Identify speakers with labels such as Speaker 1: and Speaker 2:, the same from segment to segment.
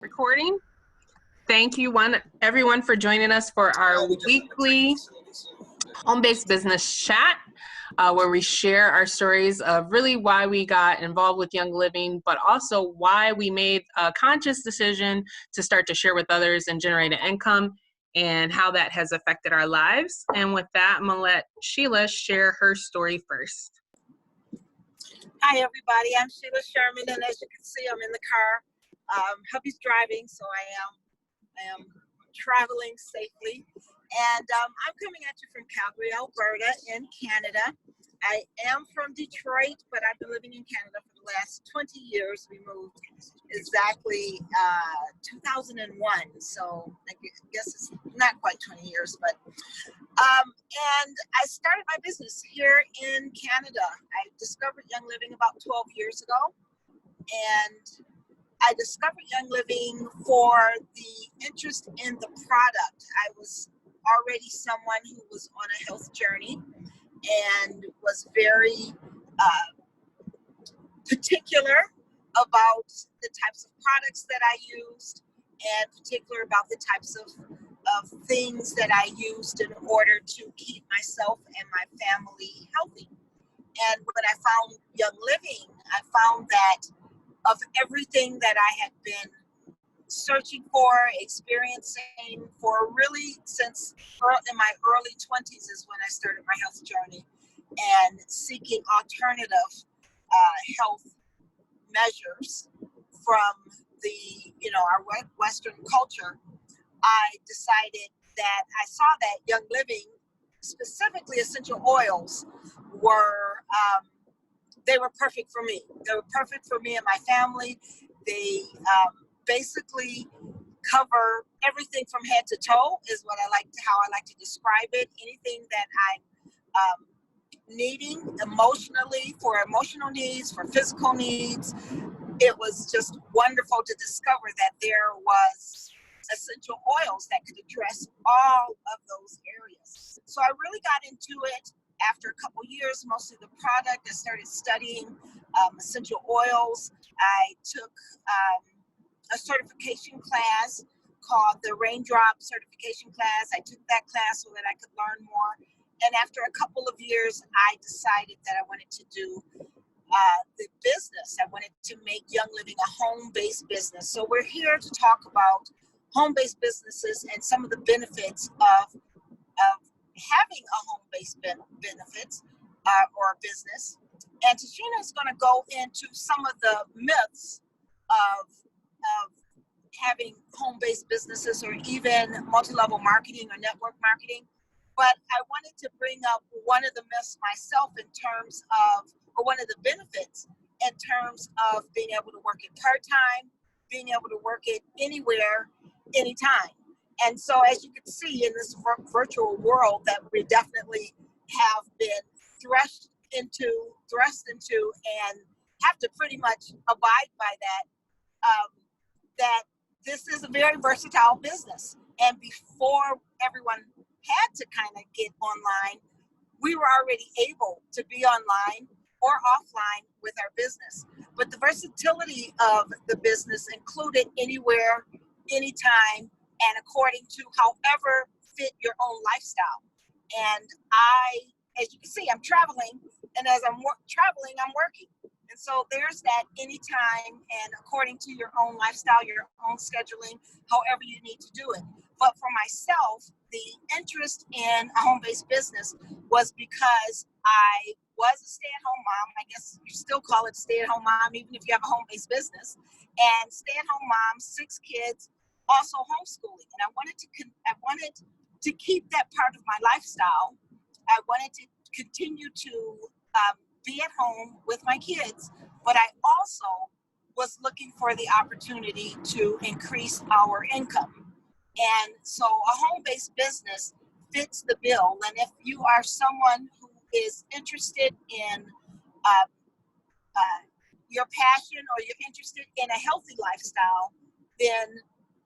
Speaker 1: Recording. Thank you, everyone, for joining us for our weekly home-based business chat, where we share our stories of really why we got involved with Young Living, but also why we made a conscious decision to start to share with others and generate an income, and how that has affected our lives. And with that, I'm gonna let Sheila share her story first.
Speaker 2: Hi, everybody. I'm Sheila Sherman, and as you can see, I'm in the car. Hubby's driving, so I am traveling safely. And I'm coming at you from Calgary, Alberta, in Canada. I am from Detroit, but I've been living in Canada for the last 20 years. We moved exactly 2001, so I guess it's not quite 20 years, but and I started my business here in Canada. I discovered Young Living about 12 years ago, and I discovered Young Living for the interest in the product. I was already someone who was on a health journey and was very particular about the types of products that I used, and particular about the types of things that I used in order to keep myself and my family healthy. And when I found Young Living, I found that of everything that I had been searching for, experiencing for really since in my early 20s is when I started my health journey and seeking alternative health measures from our Western culture. I decided that I saw that Young Living, specifically essential oils, they were perfect for me. They were perfect for me and my family. They basically cover everything from head to toe, is how I like to describe it. Anything that I'm needing emotionally, for emotional needs, for physical needs. It was just wonderful to discover that there was essential oils that could address all of those areas. So I really got into it after a couple years, mostly the product. I started studying essential oils. I took a certification class called the Raindrop Certification Class. I took that class so that I could learn more. And after a couple of years, I decided that I wanted to do the business. I wanted to make Young Living a home-based business. So we're here to talk about home-based businesses and some of the benefits of having a home-based benefits or business. And Tashena is going to go into some of the myths of having home-based businesses or even multi-level marketing or network marketing. But I wanted to bring up one of the myths myself in terms of, or one of the benefits in terms of being able to work it part-time, being able to work it anywhere, anytime. And so as you can see in this virtual world that we definitely have been thrust into and have to pretty much abide by that this is a very versatile business. And before everyone had to kind of get online, we were already able to be online or offline with our business. But the versatility of the business included anywhere, anytime, and according to however fit your own lifestyle. And as you can see, I'm traveling, and as I'm traveling, I'm working. And so there's that anytime and according to your own lifestyle, your own scheduling, however you need to do it. But for myself, the interest in a home-based business was because I was a stay-at-home mom. I guess you still call it stay-at-home mom, even if you have a home-based business. And stay-at-home mom, 6 kids, also homeschooling. And I wanted to keep that part of my lifestyle. I wanted to continue to be at home with my kids, but I also was looking for the opportunity to increase our income. And so a home-based business fits the bill. And if you are someone who is interested in your passion, or you're interested in a healthy lifestyle, then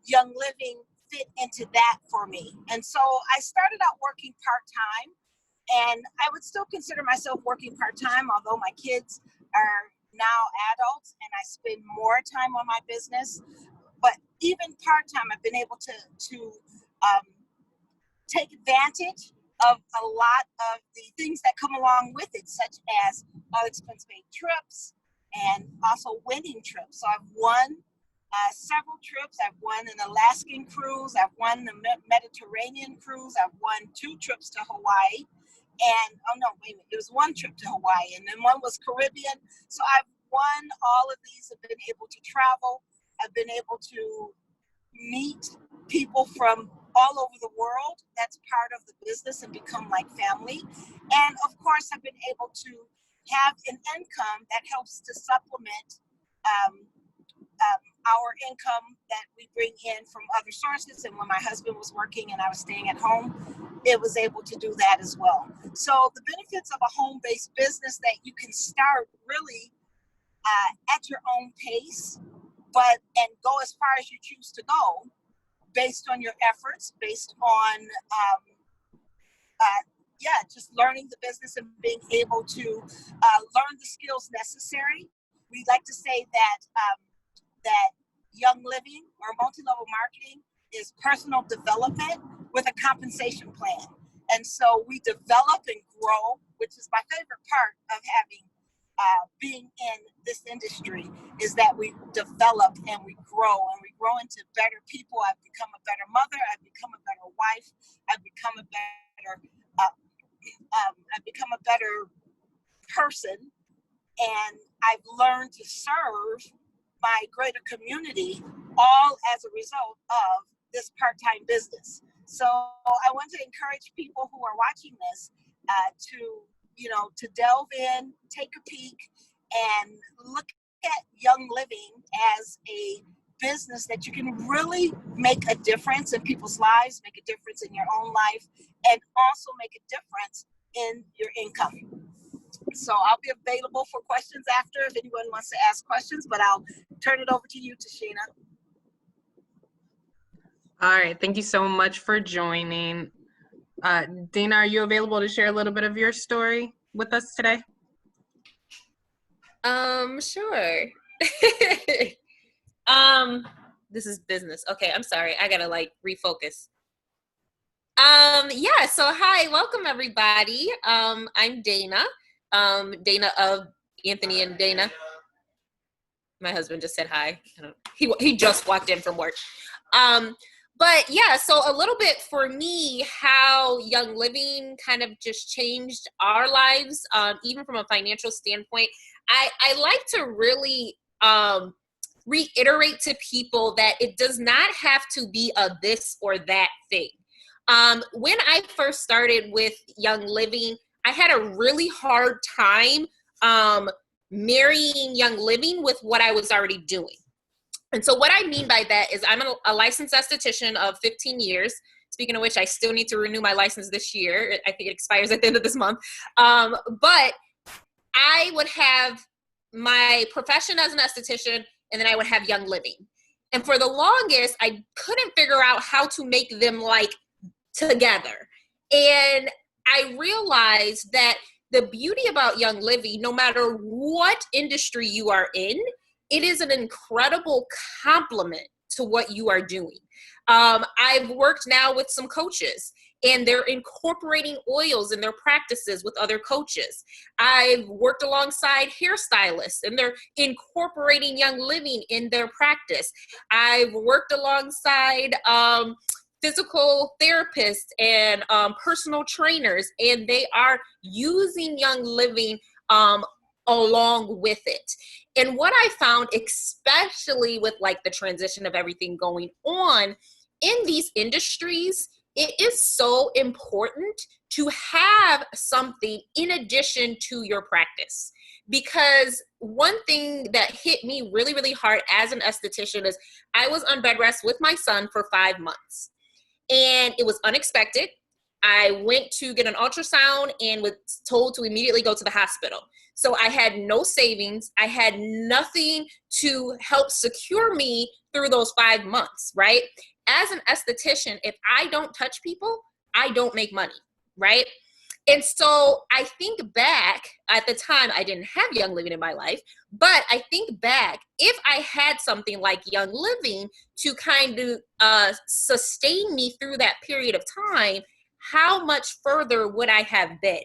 Speaker 2: Young Living fit into that for me. And so I started out working part-time. And I would still consider myself working part-time, although my kids are now adults and I spend more time on my business. But even part-time, I've been able to take advantage of a lot of the things that come along with it, such as all expense paid trips and also winning trips. So I've won several trips. I've won an Alaskan cruise. I've won the Mediterranean cruise. I've won 2 trips to Hawaii. And, oh no, wait a minute, it was 1 trip to Hawaii, and then 1 was Caribbean. So I've won all of these. I've been able to travel. I've been able to meet people from all over the world. That's part of the business and become like family. And of course, I've been able to have an income that helps to supplement our income that we bring in from other sources. And when my husband was working and I was staying at home, it was able to do that as well. So the benefits of a home-based business that you can start really at your own pace, and go as far as you choose to go based on your efforts, based on just learning the business and being able to learn the skills necessary. We like to say that that Young Living or multi-level marketing is personal development with a compensation plan. And so we develop and grow, which is my favorite part of having being in this industry, is that we develop and we grow into better people. I've become a better mother. I've become a better wife. I've become a better person, and I've learned to serve my greater community, all as a result of this part-time business. So I want to encourage people who are watching this to delve in, take a peek, and look at Young Living as a business that you can really make a difference in people's lives, make a difference in your own life, and also make a difference in your income. So I'll be available for questions after if anyone wants to ask questions, but I'll turn it over to you, Tashena.
Speaker 1: All right, thank you so much for joining. Dana, are you available to share a little bit of your story with us today?
Speaker 3: Sure. This is business. Okay, I'm sorry. I gotta refocus. So hi, welcome everybody. I'm Dana. Dana of Anthony and Dana. My husband just said hi. He just walked in from work. So a little bit for me, how Young Living kind of just changed our lives, even from a financial standpoint. I like to really reiterate to people that it does not have to be a this or that thing. When I first started with Young Living, I had a really hard time marrying Young Living with what I was already doing. And so what I mean by that is I'm a licensed esthetician of 15 years. Speaking of which, I still need to renew my license this year. I think it expires at the end of this month. But I would have my profession as an esthetician, and then I would have Young Living. And for the longest, I couldn't figure out how to make them together. And I realized that the beauty about Young Living, no matter what industry you are in, it is an incredible complement to what you are doing. I've worked now with some coaches, and they're incorporating oils in their practices with other coaches. I've worked alongside hairstylists, and they're incorporating Young Living in their practice. I've worked alongside physical therapists and personal trainers, and they are using Young Living along with it. And what I found, especially with the transition of everything going on in these industries, it is so important to have something in addition to your practice. Because one thing that hit me really, really hard as an esthetician is I was on bed rest with my son for 5 months. And it was unexpected. I went to get an ultrasound and was told to immediately go to the hospital. So I had no savings. I had nothing to help secure me through those 5 months, right? As an esthetician, if I don't touch people, I don't make money, right? And so I think back, at the time, I didn't have Young Living in my life, but I think back, if I had something like Young Living to kind of sustain me through that period of time, how much further would I have been?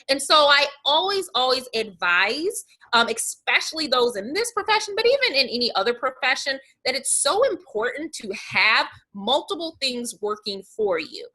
Speaker 3: And so I always advise, especially those in this profession, but even in any other profession, that it's so important to have multiple things working for you.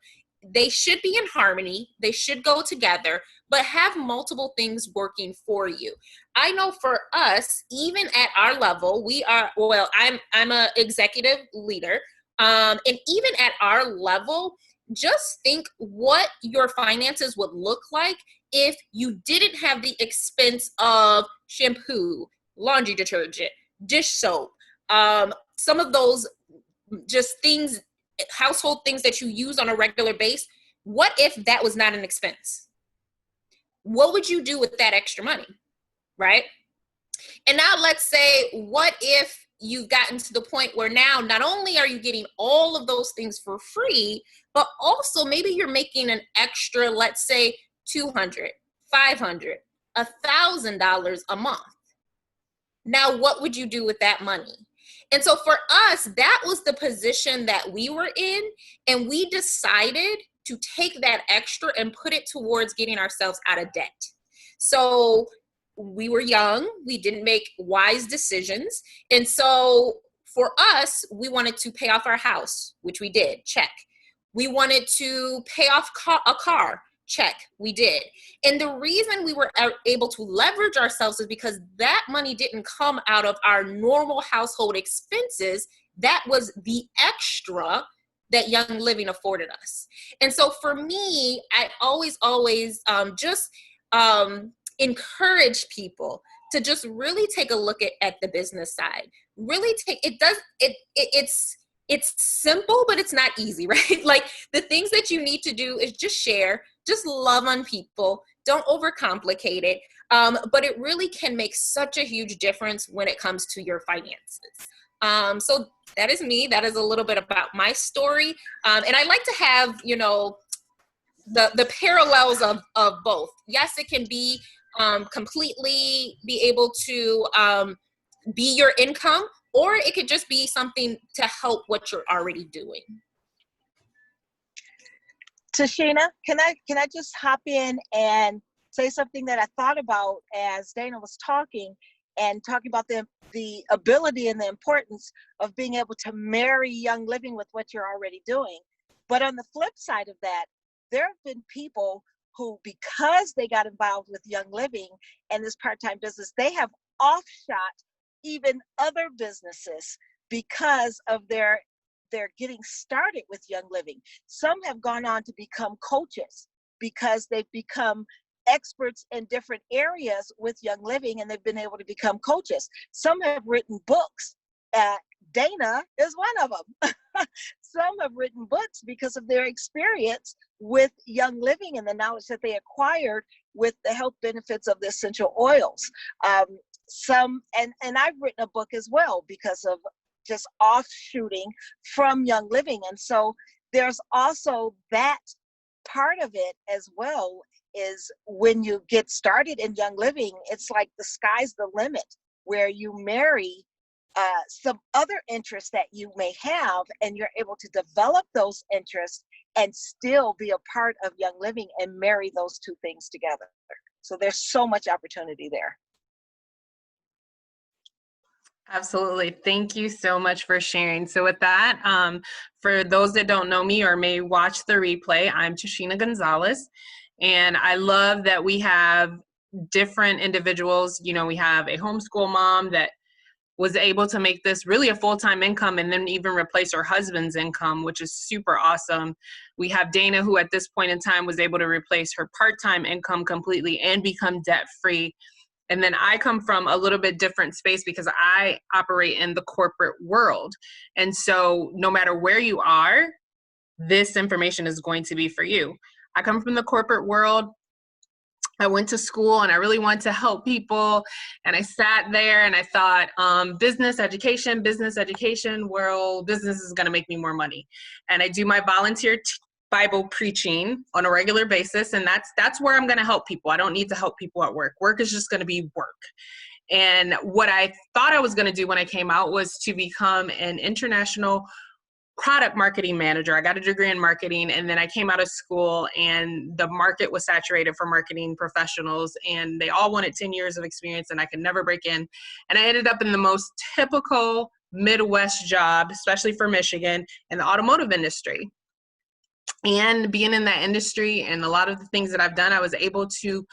Speaker 3: They should be in harmony. They should go together, but have multiple things working for you. I know for us, even at our level, I'm a executive leader. And even at our level, just think what your finances would look like if you didn't have the expense of shampoo, laundry detergent, dish soap, some of those just things, household things that you use on a regular basis. What if that was not an expense? What would you do with that extra money, right? And now let's say, what if you've gotten to the point where now not only are you getting all of those things for free, but also maybe you're making an extra, let's say $200, $500, $1,000 a month. Now, what would you do with that money? And so for us, that was the position that we were in, and we decided to take that extra and put it towards getting ourselves out of debt. So we were young, we didn't make wise decisions. And so for us, we wanted to pay off our house, which we did, check. We wanted to pay off a car, check, we did. And the reason we were able to leverage ourselves is because that money didn't come out of our normal household expenses. That was the extra that Young Living afforded us. And so for me, I always encourage people to just really take a look at the business side. Really it's simple, but it's not easy, right? Like, the things that you need to do is just share, just love on people, don't overcomplicate it. But it really can make such a huge difference when it comes to your finances. So that is me. That is a little bit about my story. And I like to have, the parallels of both. Yes, it can be completely be able to be your income, or it could just be something to help what you're already doing.
Speaker 2: Tashena, can I just hop in and say something that I thought about as Dana was talking about the ability and the importance of being able to marry Young Living with what you're already doing. But on the flip side of that, there have been people who, because they got involved with Young Living and this part-time business, they have offshot even other businesses because of their getting started with Young Living. Some have gone on to become coaches because they've become experts in different areas with Young Living, and they've been able to become coaches. Some have written books. Dana is one of them. Some have written books because of their experience with Young Living and the knowledge that they acquired with the health benefits of the essential oils. And I've written a book as well because of just offshooting from Young Living. And so there's also that part of it as well, is when you get started in Young Living, it's like the sky's the limit, where you marry some other interests that you may have, and you're able to develop those interests and still be a part of Young Living and marry those two things together. So there's so much opportunity there.
Speaker 1: Absolutely. Thank you so much for sharing. So with that, for those that don't know me or may watch the replay, I'm Tashena Gonzales, and I love that we have different individuals. We have a homeschool mom that was able to make this really a full-time income and then even replace her husband's income, which is super awesome. We have Dana, who at this point in time was able to replace her part-time income completely and become debt-free. And then I come from a little bit different space because I operate in the corporate world. And so no matter where you are, this information is going to be for you. I come from the corporate world. I went to school and I really wanted to help people. And I sat there and I thought, business education, well, business is going to make me more money. And I do my volunteer Bible preaching on a regular basis, and that's where I'm going to help people. I don't need to help people at work. Work is just going to be work. And what I thought I was going to do when I came out was to become an international product marketing manager. I got a degree in marketing, and then I came out of school and the market was saturated for marketing professionals, and they all wanted 10 years of experience, and I could never break in. And I ended up in the most typical Midwest job, especially for Michigan, in the automotive industry. And being in that industry and a lot of the things that I've done, I was able to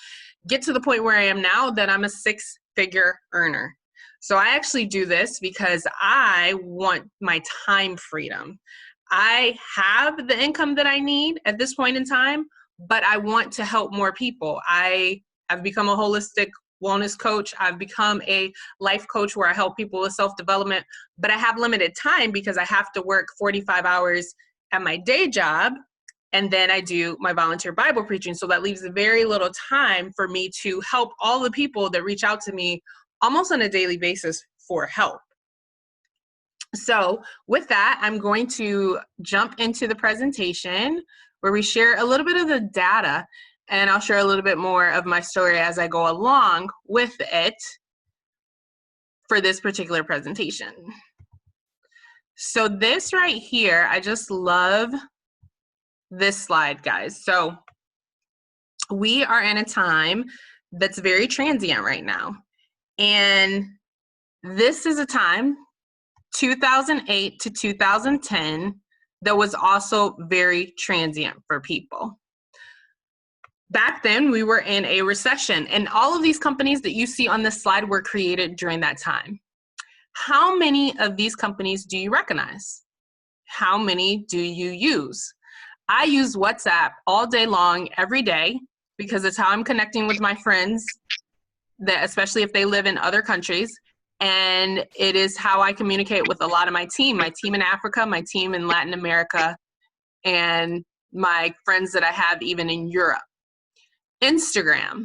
Speaker 1: get to the point where I am now that I'm a six-figure earner. So I actually do this because I want my time freedom. I have the income that I need at this point in time, but I want to help more people. I have become a holistic wellness coach. I've become a life coach where I help people with self-development, but I have limited time because I have to work 45 hours at my day job, and then I do my volunteer Bible preaching. So that leaves very little time for me to help all the people that reach out to me almost on a daily basis for help. So with that, I'm going to jump into the presentation where we share a little bit of the data, and I'll share a little bit more of my story as I go along with it for this particular presentation. So this right here, I just love this slide, guys. So we are in a time that's very transient right now. And this is a time, 2008 to 2010, that was also very transient for people. Back then, we were in a recession, and all of these companies that you see on this slide were created during that time. How many of these companies do you recognize? How many do you use? I use WhatsApp all day long, every day, because it's how I'm connecting with my friends, that especially if they live in other countries. And it is how I communicate with a lot of my team in Africa, my team in Latin America, and my friends that I have even in Europe. Instagram,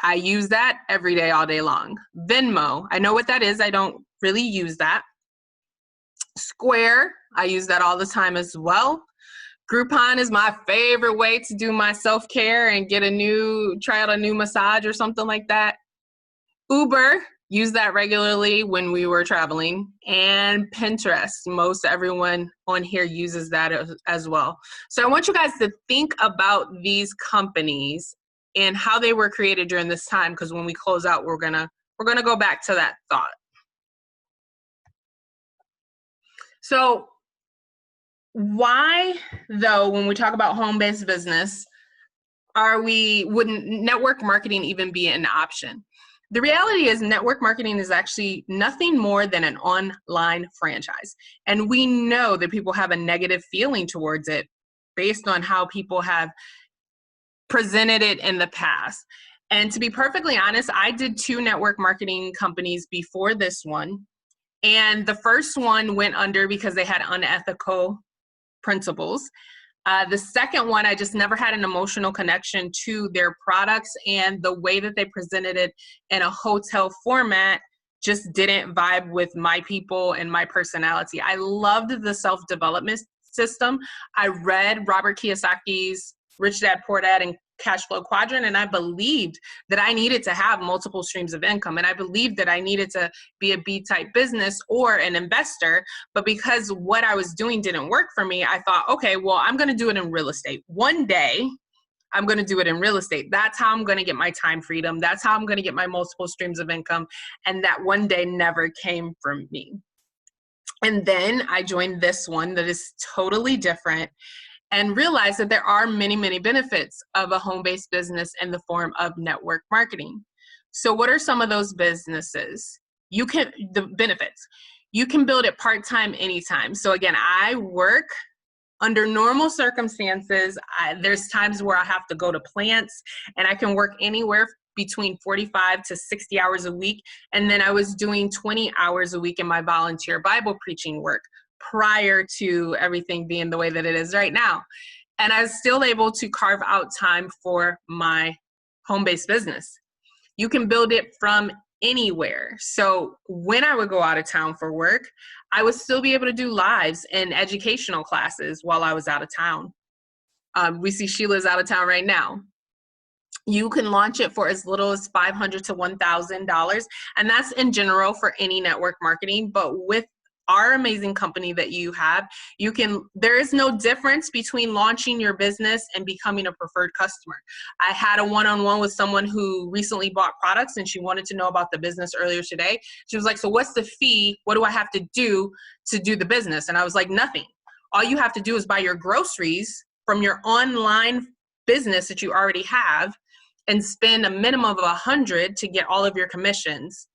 Speaker 1: I use that every day, all day long. Venmo, I know what that is. I don't really use that. Square, I use that all the time as well. Groupon is my favorite way to do my self-care and try out a new massage or something like that. Uber, use that regularly when we were traveling. And Pinterest, most everyone on here uses that as well. So I want you guys to think about these companies and how they were created during this time, because when we close out, we're gonna go back to that thought. So why, though, when we talk about home-based business, wouldn't network marketing even be an option? The reality is network marketing is actually nothing more than an online franchise. And we know that people have a negative feeling towards it based on how people have presented it in the past. And to be perfectly honest, I did 2 network marketing companies before this one. And the first one went under because they had unethical principles. The second one, I just never had an emotional connection to their products, and the way that they presented it in a hotel format just didn't vibe with my people and my personality. I loved the self-development system. I read Robert Kiyosaki's Rich Dad, Poor Dad, and Cash Flow Quadrant, and I believed that I needed to have multiple streams of income, and I believed that I needed to be a B-type business or an investor. But because what I was doing didn't work for me, I thought, okay, well, I'm going to do it in real estate. One day, I'm going to do it in real estate. That's how I'm going to get my time freedom. That's how I'm going to get my multiple streams of income. And that one day never came from me. And then I joined this one that is totally different, and realize that there are many, many benefits of a home-based business in the form of network marketing. So what are some of those businesses? The benefits. You can build it part-time anytime. So again, I work under normal circumstances. There's times where I have to go to plants, and I can work anywhere between 45 to 60 hours a week. And then I was doing 20 hours a week in my volunteer Bible preaching work prior to everything being the way that it is right now. And I was still able to carve out time for my home-based business. You can build it from anywhere. So when I would go out of town for work, I would still be able to do lives and educational classes while I was out of town. We see Sheila's out of town right now. You can launch it for as little as $500 to $1,000. And that's in general for any network marketing. But with our amazing company that you have, there is no difference between launching your business and becoming a preferred customer. I had a one-on-one with someone who recently bought products and she wanted to know about the business earlier today. She was like, so what's the fee? What do I have to do the business? And I was like, nothing. All you have to do is buy your groceries from your online business that you already have and spend a minimum of $100 to get all of your commissions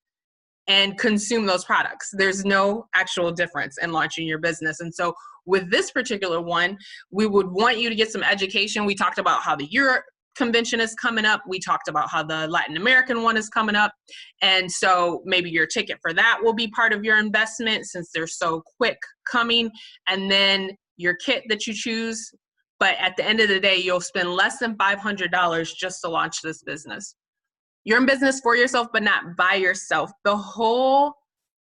Speaker 1: and consume those products. There's no actual difference in launching your business. And so with this particular one, we would want you to get some education. We talked about how the Europe convention is coming up. We talked about how the Latin American one is coming up. And so maybe your ticket for that will be part of your investment since they're so quick coming. And then your kit that you choose. But at the end of the day, you'll spend less than $500 just to launch this business. You're in business for yourself, but not by yourself. The whole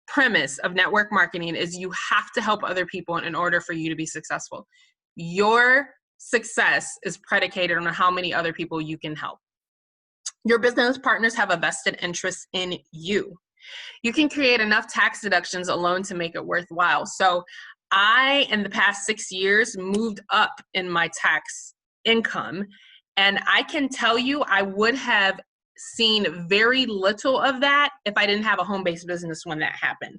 Speaker 1: premise of network marketing is you have to help other people in order for you to be successful. Your success is predicated on how many other people you can help. Your business partners have a vested interest in you. You can create enough tax deductions alone to make it worthwhile. So I, in the past 6 years, moved up in my tax income. And I can tell you, I would have seen very little of that if I didn't have a home-based business when that happened.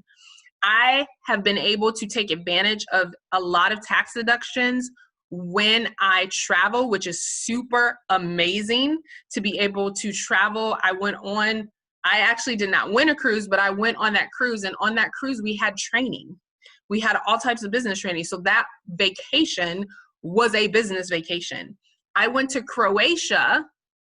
Speaker 1: I have been able to take advantage of a lot of tax deductions when I travel, which is super amazing to be able to travel. I actually did not win a cruise, but I went on that cruise, and on that cruise we had training. We had all types of business training. So that vacation was a business vacation. I went to Croatia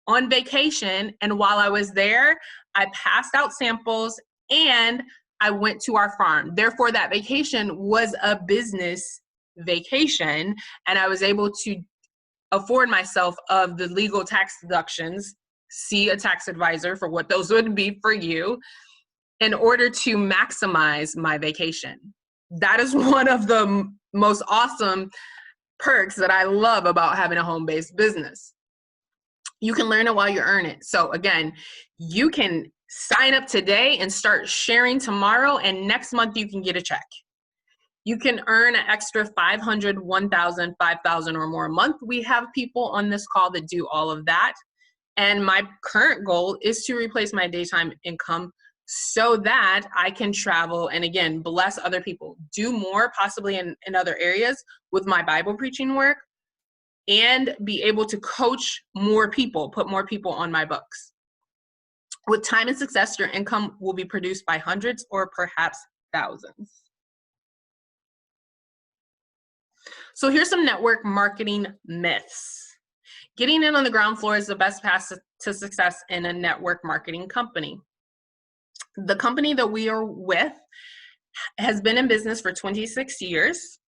Speaker 1: on vacation, and while I was there, I passed out samples and I went to our farm. Therefore, that vacation was a business vacation, and I was able to afford myself of the legal tax deductions, see a tax advisor for what those would be for you, in order to maximize my vacation. That is one of the most awesome perks that I love about having a home-based business. You can learn it while you earn it. So again, you can sign up today and start sharing tomorrow, and next month you can get a check. You can earn an extra $500, $1,000, $5,000 or more a month. We have people on this call that do all of that. And my current goal is to replace my daytime income so that I can travel and, again, bless other people, do more possibly in other areas with my Bible preaching work, and be able to coach more people, put more people on my books. With time and success, your income will be produced by hundreds or perhaps thousands. So here's some network marketing myths. Getting in on the ground floor is the best path to success in a network marketing company. The company that we are with has been in business for 26 years,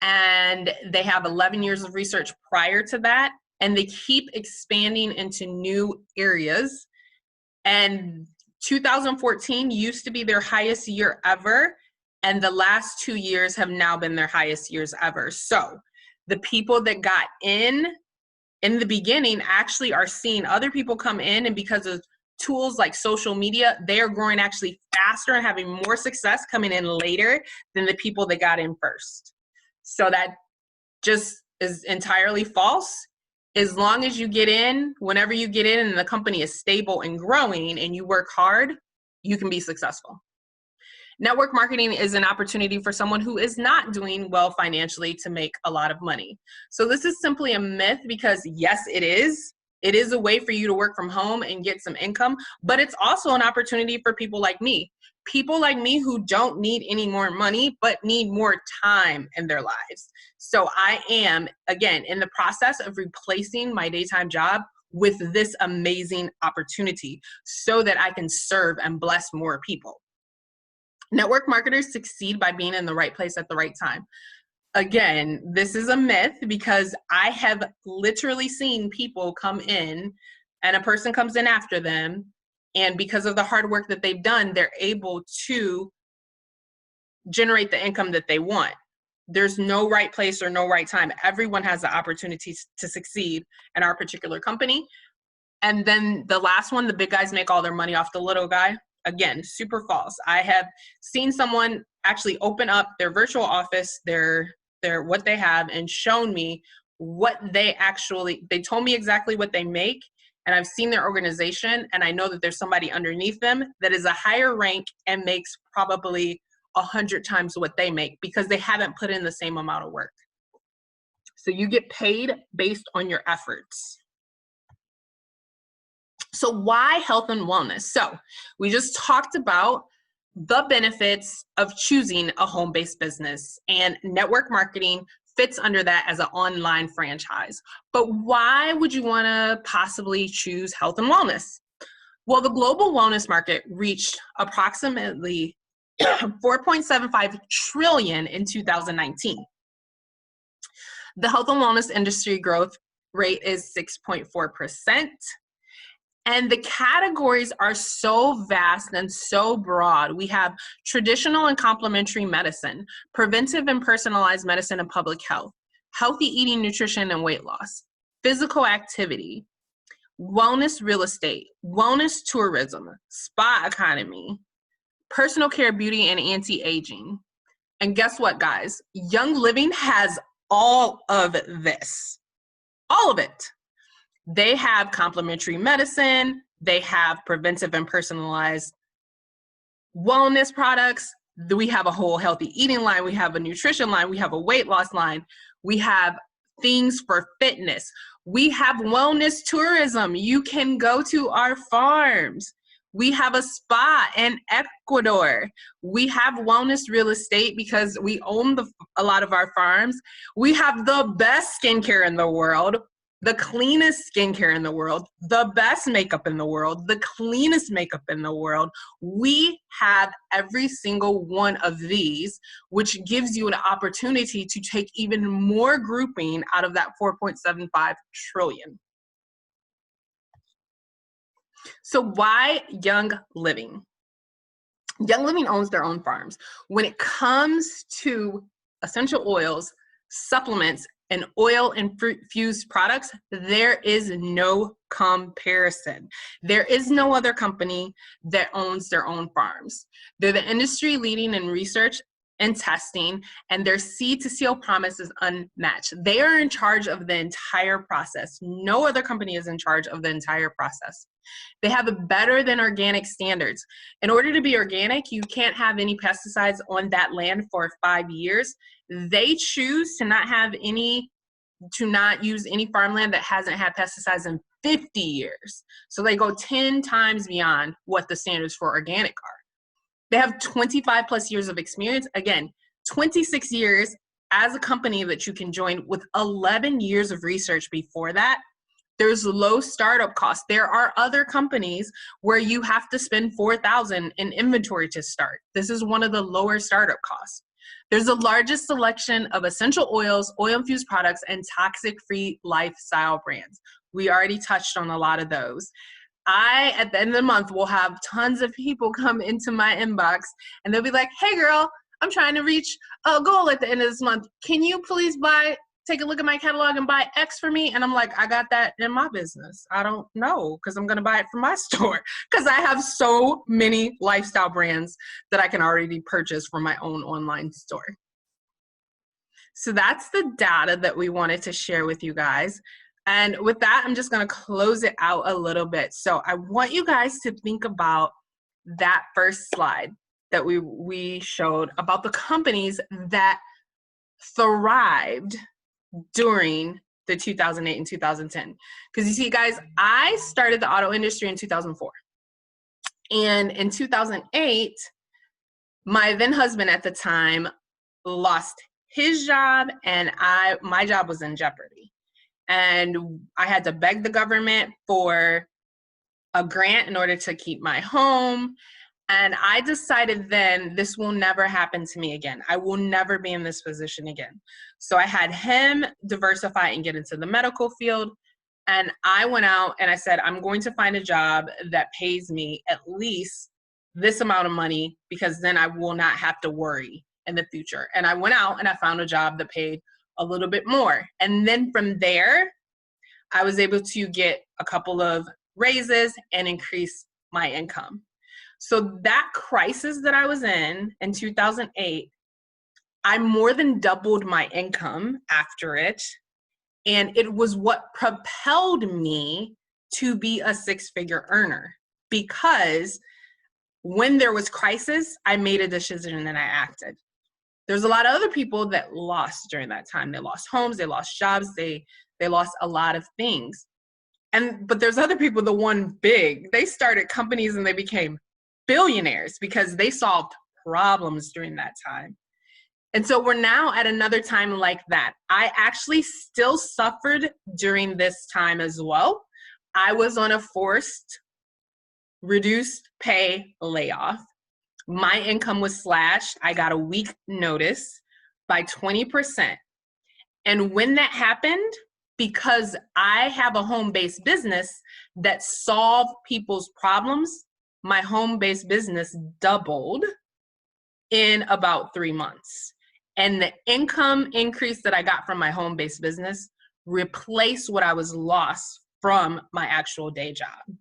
Speaker 1: and they have 11 years of research prior to that, and they keep expanding into new areas. And 2014 used to be their highest year ever, and the last 2 years have now been their highest years ever. So the people that got in the beginning actually are seeing other people come in, and because of tools like social media, they are growing actually faster and having more success coming in later than the people that got in first. So that just is entirely false. As long as you get in, whenever you get in and the company is stable and growing and you work hard, you can be successful. Network marketing is an opportunity for someone who is not doing well financially to make a lot of money. So this is simply a myth because, yes, it is. It is a way for you to work from home and get some income, but it's also an opportunity for people like me. People like me who don't need any more money, but need more time in their lives. So I am, again, in the process of replacing my daytime job with this amazing opportunity so that I can serve and bless more people. Network marketers succeed by being in the right place at the right time. Again, this is a myth because I have literally seen people come in and a person comes in after them, and because of the hard work that they've done, they're able to generate the income that they want. There's no right place or no right time. Everyone has the opportunity to succeed in our particular company. And then the last one, the big guys make all their money off the little guy. Again, super false. I have seen someone actually open up their virtual office, their what they have, and shown me what they told me exactly what they make. And I've seen their organization, and I know that there's somebody underneath them that is a higher rank and makes probably 100 times what they make because they haven't put in the same amount of work. So you get paid based on your efforts. So why health and wellness? So we just talked about the benefits of choosing a home-based business, and network marketing fits under that as an online franchise. But why would you want to possibly choose health and wellness? Well, the global wellness market reached approximately 4.75 trillion in 2019. The health and wellness industry growth rate is 6.4%. And the categories are so vast and so broad. We have traditional and complementary medicine, preventive and personalized medicine and public health, healthy eating, nutrition, and weight loss, physical activity, wellness real estate, wellness tourism, spa economy, personal care, beauty, and anti-aging. And guess what, guys? Young Living has all of this, all of it. They have complementary medicine, they have preventive and personalized wellness products, we have a whole healthy eating line, we have a nutrition line, we have a weight loss line, we have things for fitness, we have wellness tourism. You can go to our farms. We have a spa in Ecuador. We have wellness real estate because we own a lot of our farms. We have the best skincare in the world, the cleanest skincare in the world, the best makeup in the world, the cleanest makeup in the world. We have every single one of these, which gives you an opportunity to take even more grouping out of that 4.75 trillion. So why Young Living? Young Living owns their own farms. When it comes to essential oils, supplements, and oil-infused products, there is no comparison. There is no other company that owns their own farms. They're the industry leading in research and testing, and their seed to seal promise is unmatched. They are in charge of the entire process. No other company is in charge of the entire process. They have a better than organic standards. In order to be organic, you can't have any pesticides on that land for 5 years. They choose to not use any farmland that hasn't had pesticides in 50 years. So they go 10 times beyond what the standards for organic are. They have 25 plus years of experience. Again, 26 years as a company that you can join with 11 years of research before that. There's low startup costs. There are other companies where you have to spend $4,000 in inventory to start. This is one of the lower startup costs. There's the largest selection of essential oils, oil-infused products, and toxic-free lifestyle brands. We already touched on a lot of those. At the end of the month, will have tons of people come into my inbox, and they'll be like, hey, girl, I'm trying to reach a goal at the end of this month. Can you please take a look at my catalog and buy X for me? And I'm like, I got that in my business. I don't know, because I'm going to buy it from my store, because I have so many lifestyle brands that I can already purchase from my own online store. So that's the data that we wanted to share with you guys. And with that, I'm just going to close it out a little bit. So I want you guys to think about that first slide that we showed about the companies that thrived during the 2008 and 2010. Because you see, guys, I started the auto industry in 2004. And in 2008, my then husband at the time lost his job, and my job was in jeopardy. And I had to beg the government for a grant in order to keep my home. And I decided then, this will never happen to me again. I will never be in this position again. So I had him diversify and get into the medical field. And I went out and I said, I'm going to find a job that pays me at least this amount of money, because then I will not have to worry in the future. And I went out and I found a job that paid a little bit more. And then from there, I was able to get a couple of raises and increase my income. So that crisis that I was in 2008, I more than doubled my income after it. And it was what propelled me to be a six-figure earner, because when there was crisis, I made a decision and I acted. There's a lot of other people that lost during that time. They lost homes, they lost jobs, they lost a lot of things. But there's other people that won big. They started companies and they became billionaires because they solved problems during that time. And so we're now at another time like that. I actually still suffered during this time as well. I was on a forced reduced pay layoff. My income was slashed. I got a week notice by 20%. And when that happened, because I have a home-based business that solved people's problems, my home-based business doubled in about 3 months. And the income increase that I got from my home-based business replaced what I was lost from my actual day job.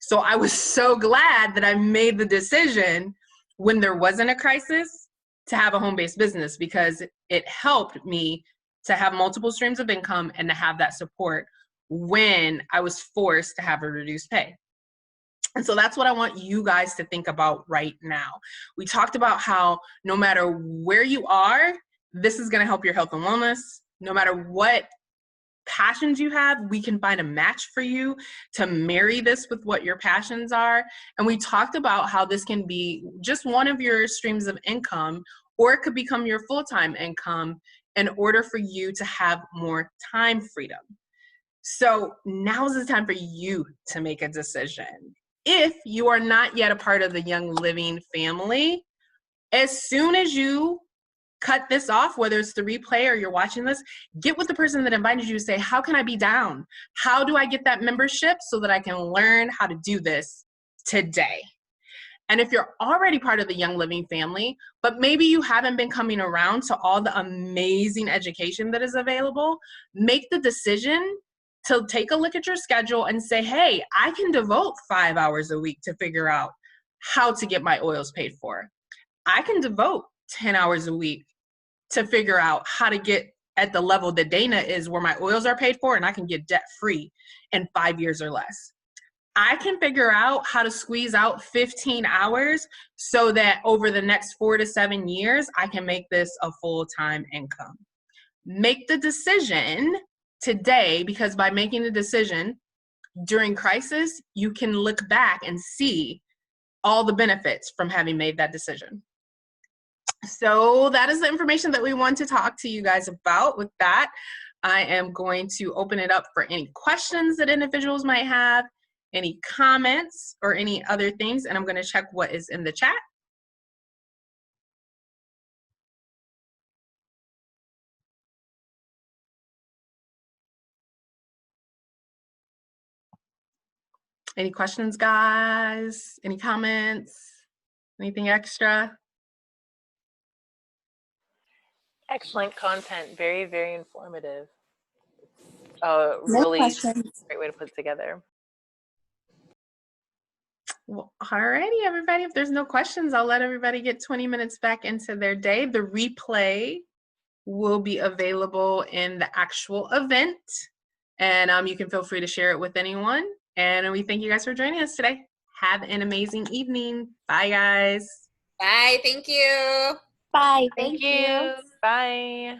Speaker 1: So I was so glad that I made the decision when there wasn't a crisis to have a home-based business, because it helped me to have multiple streams of income and to have that support when I was forced to have a reduced pay. And so that's what I want you guys to think about right now. We talked about how no matter where you are, this is going to help your health and wellness. No matter what passions you have, we can find a match for you to marry this with what your passions are. And we talked about how this can be just one of your streams of income, or it could become your full-time income in order for you to have more time freedom. So now's the time for you to make a decision. If you are not yet a part of the Young Living family, as soon as you cut this off, whether it's the replay or you're watching this, get with the person that invited you to say, how can I be down? How do I get that membership so that I can learn how to do this today? And if you're already part of the Young Living family, but maybe you haven't been coming around to all the amazing education that is available, make the decision to take a look at your schedule and say, hey, I can devote 5 hours a week to figure out how to get my oils paid for. I can devote 10 hours a week to figure out how to get at the level that Dana is, where my oils are paid for and I can get debt free in 5 years or less. I can figure out how to squeeze out 15 hours so that over the next 4 to 7 years, I can make this a full-time income. Make the decision today, because by making the decision during crisis, you can look back and see all the benefits from having made that decision. So that is the information that we want to talk to you guys about. With that, I am going to open it up for any questions that individuals might have, any comments, or any other things, and I'm going to check what is in the chat. Any questions, guys? Any comments? Anything extra?
Speaker 4: Excellent content. Very, very informative.
Speaker 5: No
Speaker 4: Really
Speaker 5: questions.
Speaker 4: great way to put it together.
Speaker 1: Well, alrighty, everybody. If there's no questions, I'll let everybody get 20 minutes back into their day. The replay will be available in the actual event, and you can feel free to share it with anyone. And we thank you guys for joining us today. Have an amazing evening. Bye, guys.
Speaker 3: Bye. Thank you.
Speaker 5: Bye.
Speaker 4: Thank you. Bye.